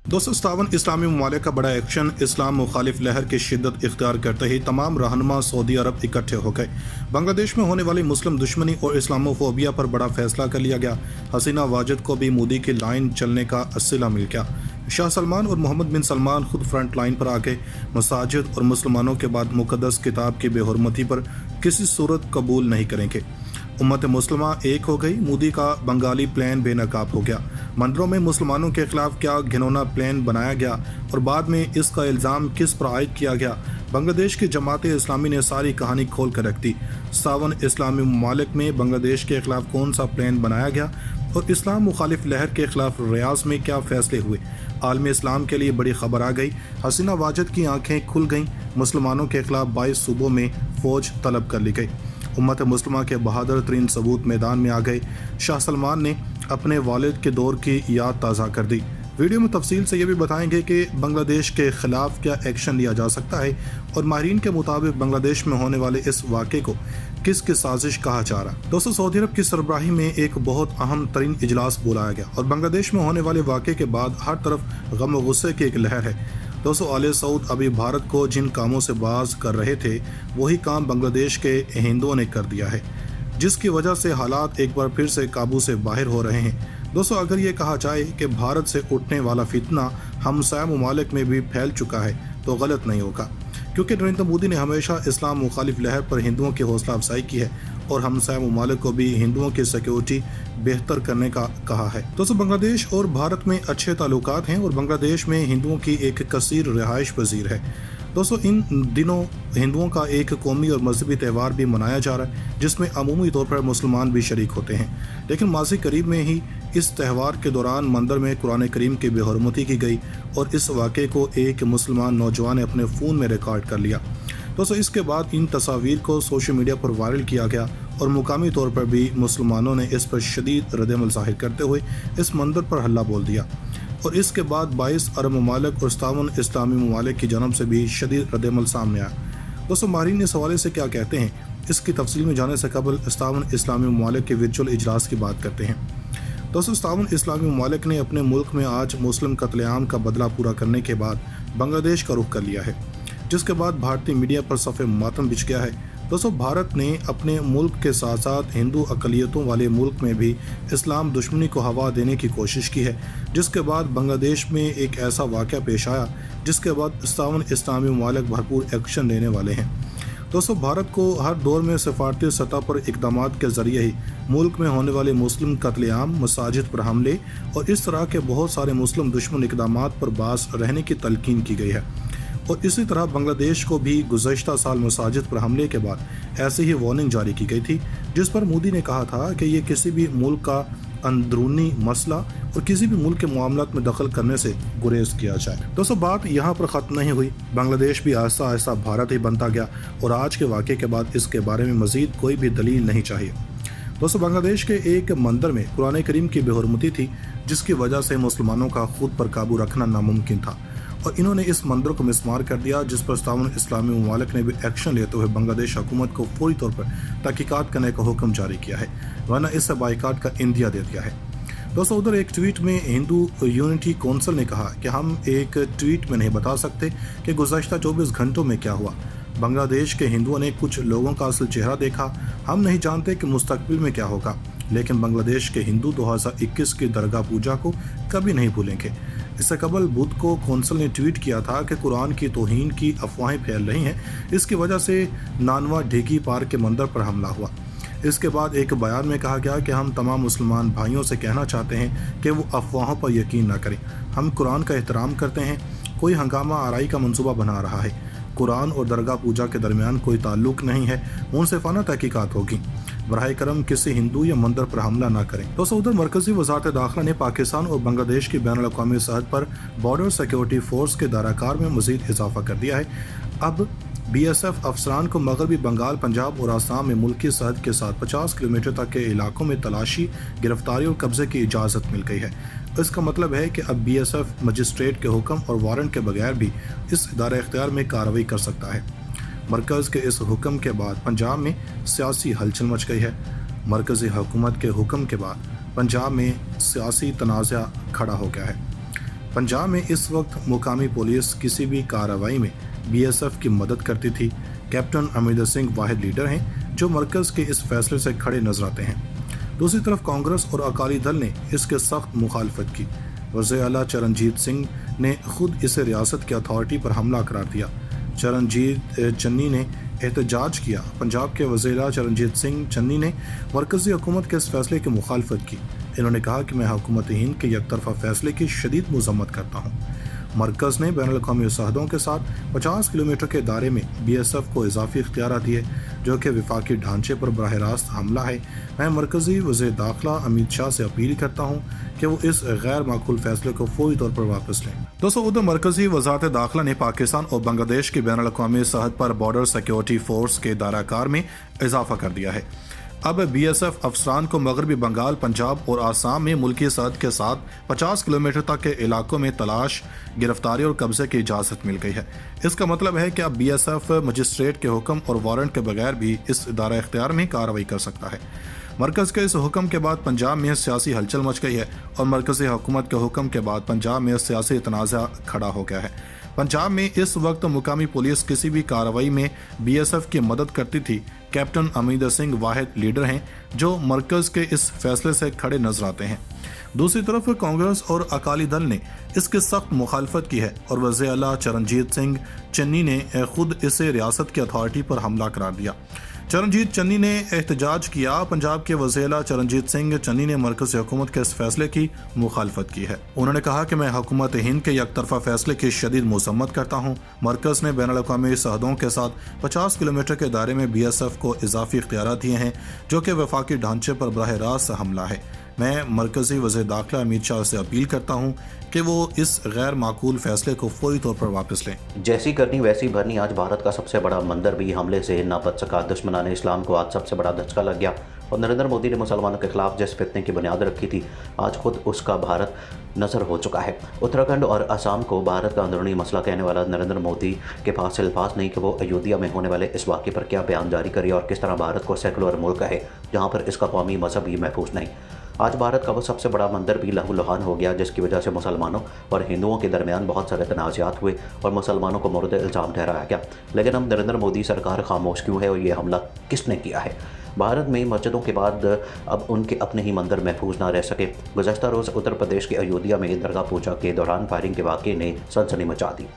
दोस्तों, 57 इस्लामी ममालिक का बड़ा एक्शन। इस्लाम मुखालिफ लहर की शिद्दत इख्तियार करते ही तमाम रहनुमा सऊदी अरब इकट्ठे हो गए। बांग्लादेश में होने वाली मुस्लिम दुश्मनी और इस्लामोफोबिया पर बड़ा फैसला कर लिया गया। हसीना वाजिद को भी मोदी की लाइन चलने का सिला मिल गया। शाह सलमान और मोहम्मद बिन सलमान खुद फ्रंट लाइन पर आ गए। मसाजिद और मुसलमानों के बाद मुकद्दस किताब की बेहुरमती पर किसी सूरत कबूल नहीं करेंगे। उम्मत मुस्लिमा एक हो गई। मोदी का बंगाली प्लान बेनकाब हो गया। मंदिरों में मुसलमानों के खिलाफ क्या घिनौना प्लान बनाया गया और बाद में इसका इल्ज़ाम किस पर आयद किया गया। बांग्लादेश की जमात इस्लामी ने सारी कहानी खोल कर रख दी। 57 इस्लामी ममालिक में बांग्लादेश के खिलाफ कौन सा प्लान बनाया गया और इस्लाम मुखालिफ लहर के खिलाफ रियाज में क्या फैसले हुए। आलम इस्लाम के लिए बड़ी खबर आ गई। हसीना वाजिद की आंखें खुल गईं। मुसलमानों के खिलाफ 22 सूबों में फौज तलब कर ली गई। उम्मत मुस्लिमा के बहादुर तरीन सबूत मैदान में आ गए। शाह सलमान ने अपने वालिद के दौर की याद ताज़ा कर दी। वीडियो में तफसील से ये भी बताएंगे कि बांग्लादेश के खिलाफ क्या एक्शन लिया जा सकता है और माहिरीन के मुताबिक बांग्लादेश में होने वाले इस वाक़े को किसकी साजिश कहा जा रहा। दोस्तों, सऊदी अरब की सरबराही में एक बहुत अहम तरीन इजलास बुलाया गया और बांग्लादेश में होने वाले वाक़े के बाद हर तरफ गम व गुस्से की एक लहर है। दोस्तों, आले सऊद अभी भारत को जिन कामों से बाज कर रहे थे वही काम बांग्लादेश के हिंदुओं ने कर दिया है, जिसकी वजह से हालात एक बार फिर से काबू से बाहर हो रहे हैं। दोस्तों, अगर ये कहा जाए कि भारत से उठने वाला फितना हमसाया ममालिक में भी फैल चुका है तो गलत नहीं होगा, क्योंकि नरेंद्र मोदी ने हमेशा इस्लाम मुखालिफ लहर पर हिंदुओं की हौसला अफजाई की है और हमसाया ममालिक को भी हिंदुओं की सिक्योरिटी बेहतर करने का कहा है। दोस्तों, बांग्लादेश और भारत में अच्छे ताल्लुकात हैं और बांग्लादेश में हिंदुओं की एक कसीर रिहाइश पजीर है। दोस्तों, इन दिनों हिंदुओं का एक कौमी और मजहबी त्यौहार भी मनाया जा रहा है, जिसमें अमूमी तौर पर मुसलमान भी शरीक होते हैं। लेकिन माज़ी करीब में ही इस त्यौहार के दौरान मंदिर में कुरान करीम की बेहुरमती की गई और इस वाक़े को एक मुसलमान नौजवान ने अपने फ़ोन में रिकॉर्ड कर लिया। दोस्तों, इसके बाद इन तस्वीर को सोशल मीडिया पर वायरल किया गया और मुकामी तौर पर भी मुसलमानों ने इस पर शदीद रद्द-ए-अमल ज़ाहिर करते हुए इस मंदिर पर हल्ला बोल दिया और इसके बाद 22 अरब ममालिक और 57 इस्लामी ममालिक की जानब से भी शदीद रद्द-ए-अमल सामने आया। दोस्तों, माहिरीन इस हवाले से क्या कहते हैं, इसकी तफसील में जाने से कबल 57 इस्लामी ममालिक के वर्चुअल इजलास की बात करते हैं। दोस्तों, 57 इस्लामी ममालिक ने अपने मुल्क में आज मुस्लिम कत्लेआम का बदला पूरा करने के बाद बांग्लादेश का रुख कर लिया है, जिसके बाद भारतीय मीडिया पर सफ़े मातम बिछ गया है। दोस्तों, भारत ने अपने मुल्क के साथ साथ हिंदू अक़लियतों वाले मुल्क में भी इस्लाम दुश्मनी को हवा देने की कोशिश की है, जिसके बाद बांग्लादेश में एक ऐसा वाक़या पेश आया जिसके बाद 57 इस्लामी ममालिक भरपूर एक्शन लेने वाले हैं। दोस्तों, भारत को हर दौर में सफारती सतह पर इक़दामात के ज़रिए ही मुल्क में होने वाले मुस्लिम कत्लेआम, मसाजिद पर हमले और इस तरह के बहुत सारे मुस्लिम दुश्मन इक़दामात पर बास रहने की तलकीन की गई है। और इसी तरह बांग्लादेश को भी गुज़श्ता साल मसाजिद पर हमले के बाद ऐसी ही वार्निंग जारी की गई थी, जिस पर मोदी ने कहा था कि ये किसी भी मुल्क का अंदरूनी मसला और किसी भी मुल्क के मामलात में दखल करने से गुरेज किया जाए। दोस्तों, बात यहाँ पर ख़त्म नहीं हुई। बांग्लादेश भी आहिस्ता आहिस्ता भारत ही बनता गया और आज के वाक़े के बाद इसके बारे में मज़ीद कोई भी दलील नहीं चाहिए। दोस्तों, बांग्लादेश के एक मंदिर में कुरान करीम की बेहुरमती थी, जिसकी वजह से मुसलमानों का खुद पर काबू रखना नामुमकिन था और इन्होंने इस मंदिर को मिसमार कर दिया, जिस पर 57 इस्लामी ममालिक ने भी एक्शन लेते हुए बांग्लादेश हुकूमत को फौरी तौर पर तहकीकात करने का हुक्म जारी किया है, वरना इससे बाइकाट का इंदिया दे दिया है। दोस्तों, उधर एक ट्वीट में हिंदू यूनिटी कौंसिल ने कहा कि हम एक ट्वीट में नहीं बता सकते कि गुज़श्ता 24 घंटों में क्या हुआ। बांग्लादेश के हिंदुओं ने कुछ लोगों का असल चेहरा देखा। हम नहीं जानते कि मुस्तकबिल में क्या होगा, लेकिन बांग्लादेश के हिंदू 2021 की दरगाह पूजा को कभी नहीं भूलेंगे। इससे कबल बुध को कौंसिल ने ट्वीट किया था कि कुरान की तौहीन की अफवाहें फैल रही हैं, इसकी वजह से नानवा ढेगी पार के मंदिर पर हमला हुआ। इसके बाद एक बयान में कहा गया कि हम तमाम मुसलमान भाइयों से कहना चाहते हैं कि वो अफवाहों पर यकीन न करें। हम कुरान का एहतराम करते हैं। कोई हंगामा आराई का मंसूबा बना रहा है। कुरान और दरगाह पूजा के दरमियान कोई ताल्लुक नहीं है। मुनसिफाना तहकीकात होगी। बराह करम किसी हिंदू या मंदिर पर हमला ना करें। दोस्तों, उधर मरकजी वज़ारत दाखिला ने पाकिस्तान और बांग्लादेश की बैनुल अक़वामी सरहद पर बॉर्डर सिक्योरिटी फोर्स के दायराकार में मज़ीद इजाफा कर दिया है। अब BSF अफसरान को मगरबी बंगाल, पंजाब और आसाम में मुल्की सरहद के साथ 50 किलोमीटर तक के इलाकों में तलाशी, गिरफ्तारी और कब्जे की इजाज़त मिल गई है। इसका मतलब है कि अब BSF मजिस्ट्रेट के हुक्म और वारंट के बगैर भी इस इदारे इख्तियार में कार्रवाई कर सकता है। मरकज़ के इस हुक्म के बाद पंजाब में सियासी हलचल मच गई है। मरकज़ी हुकूमत के हुक्म के बाद पंजाब में सियासी तनाज़ा खड़ा हो गया है। पंजाब में इस वक्त मुकामी पुलिस किसी भी कार्रवाई में बीएसएफ की मदद करती थी। कैप्टन अमरिंदर सिंह वाहिद लीडर हैं जो मरकज़ के इस फैसले से खड़े नजर आते हैं। दूसरी तरफ कांग्रेस और अकाली दल ने इसके सख्त मुखालफत की। वज़ीर आला चरणजीत सिंह ने खुद इसे रियासत की अथॉरिटी पर हमला करार दिया। चरणजीत चन्नी ने एहतजाज किया। पंजाब के वज़ीर आला चरणजीत सिंह चन्नी ने मरकज़ी हुकूमत के इस फैसले की मुखालफत की। इन्होंने कहा कि मैं हुकूमत हिंद के यकतरफा फैसले की शदीद मज़म्मत करता हूँ। मरकज़ ने बैनुल अक़वामी सरहदों के साथ 50 किलोमीटर के दायरे में बीएसएफ को इजाफी इख्तियार दिए, जो कि वफाकी ढांचे पर बराह रास्त हमला है। मैं मरकज़ी वज़ीर दाखिला अमित शाह से अपील करता हूँ कि वो इस गैर माकूल फैसले को फौरी तौर पर वापस लें। दोस्तों, उधर मरकज़ी वज़ारत दाखिला ने पाकिस्तान और बांग्लादेश की बैनुल अक़वामी सरहद पर बॉर्डर सिक्योरिटी फोर्स के दायरा-कार में इजाफा कर दिया है। अब बीएसएफ अफसरान को मगरबी बंगाल, पंजाब और आसाम में मुल्की सरहद के साथ 50 किलोमीटर तक के इलाकों में तलाश, गिरफ्तारी और कब्जे की इजाज़त मिल गई है। इसका मतलब है कि अब बीएसएफ मजिस्ट्रेट के हुक्म और वारंट के बगैर भी इस दायरा इख्तियार में कार्रवाई कर सकता है। मरकज़ के इस हुक्म के बाद पंजाब में सियासी हलचल मच गई है और मरकज़ी हुकूमत के हुक्म के बाद पंजाब में सियासी तनाज़ा खड़ा हो गया है। पंजाब में इस वक्त मुकामी पुलिस किसी भी कार्रवाई में बीएसएफ की मदद करती थी। कैप्टन अमरिंदर सिंह वाहिद लीडर हैं जो मरकज़ के इस फैसले से खड़े नजर आते हैं। दूसरी तरफ कांग्रेस और अकाली दल ने इसकी सख्त मुखालफत की है और वज़ीर आला चरणजीत सिंह चन्नी ने खुद इसे रियासत की अथॉरिटी पर हमला करार दिया। चरणजीत चन्नी ने एहतजाज किया। पंजाब के वज़ीर आला चरणजीत सिंह चन्नी ने मरकज़ी हुकूमत के इस फैसले की मुखालफत की है। उन्होंने कहा कि मैं हुकूमत हिंद के यकतरफा फैसले की शदीद मज़म्मत करता हूँ। मरकज़ ने बैनुल अक़वामी सरहदों के साथ 50 किलोमीटर के दायरे में बीएसएफ को इजाफी इख्तियार दिए हैं, जो कि वफाकी ढांचे पर बराह रास्त हमला है। मैं मरकज़ी वज़ीर दाखिला अमित शाह से अपील करता हूँ कि वो इस गैर माकूल फैसले को फौरी तौर पर वापस लें। जैसी करनी वैसी भरनी। आज भारत का सबसे बड़ा मंदिर भी हमले से न बच सका। दुश्मनाने इस्लाम को आज सबसे बड़ा धचका लग गया और नरेंद्र मोदी ने मुसलमानों के खिलाफ जिस फितने की बुनियाद रखी थी, आज खुद उसका भारत नज़र हो चुका है। उत्तराखंड और असम को भारत का अंदरूनी मसला कहने वाला नरेंद्र मोदी के पास अल्फाज नहीं कि वो अयोध्या में होने वाले इस वाक़े पर क्या बयान जारी करे और किस तरह भारत को सेकुलर मुल्क है जहाँ पर इसका कौमी मजहब ही महफूज नहीं। आज भारत का वो सबसे बड़ा मंदिर भी लहूलुहान हो गया, जिसकी वजह से मुसलमानों और हिंदुओं के दरमियान बहुत सारे तनाज़ात हुए और मुसलमानों को मोरद इल्ज़ाम ठहराया गया। लेकिन अब नरेंद्र मोदी सरकार खामोश क्यों है और ये हमला किसने किया है? भारत में मस्जिदों के बाद अब उनके अपने ही मंदिर महफूज ना रह सके। गुज़श्ता रोज़ उत्तर प्रदेश के अयोध्या में दरगाह पूजा के दौरान फायरिंग के वाक़े ने सनसनी मचा दी।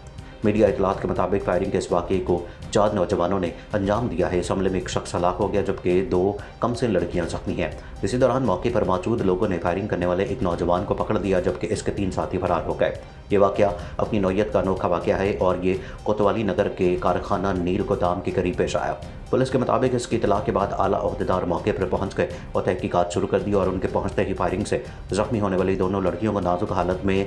मीडिया इतलात के मुताबिक फायरिंग के इस वाक़े को 4 नौजवानों ने अंजाम दिया है। इस हमले में एक शख्स हलाक हो गया जबकि 2 कमसिन लड़कियां जख्मी हैं। इसी दौरान मौके पर मौजूद लोगों ने फायरिंग करने वाले एक नौजवान को पकड़ दिया जबकि इसके 3 साथी फरार हो गए। ये वाक़या अपनी नौयत का अनोखा वाक़या है और ये कोतवाली नगर के कारखाना नील गोदाम के करीब पेश आया। पुलिस के मुताबिक इसकी इतला के बाद आला ओहदेदार मौके पर पहुंच गए और तहकीकात शुरू कर दी और उनके पहुंचते ही फायरिंग से जख्मी होने वाली दोनों लड़कियों को नाजुक हालत में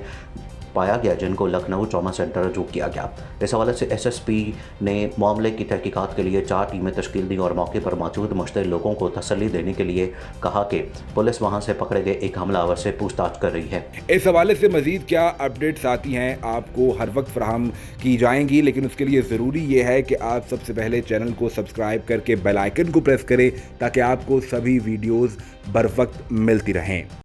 पाया गया, जिनको लखनऊ ट्रॉमा सेंटर रजू किया गया। इस हवाले से एसएसपी ने मामले की तहकीकात के लिए 4 टीमें तश्कील दी और मौके पर मौजूद मुश्तल लोगों को तसल्ली देने के लिए कहा कि पुलिस वहां से पकड़े गए एक हमलावर से पूछताछ कर रही है। इस हवाले से मजीद क्या अपडेट्स आती हैं आपको हर वक्त फराहम की जाएंगी, लेकिन उसके लिए ज़रूरी ये है कि आप सबसे पहले चैनल को सब्सक्राइब करके बेल आइकन को प्रेस करें ताकि आपको सभी वीडियोज़ बर वक्त मिलती रहें।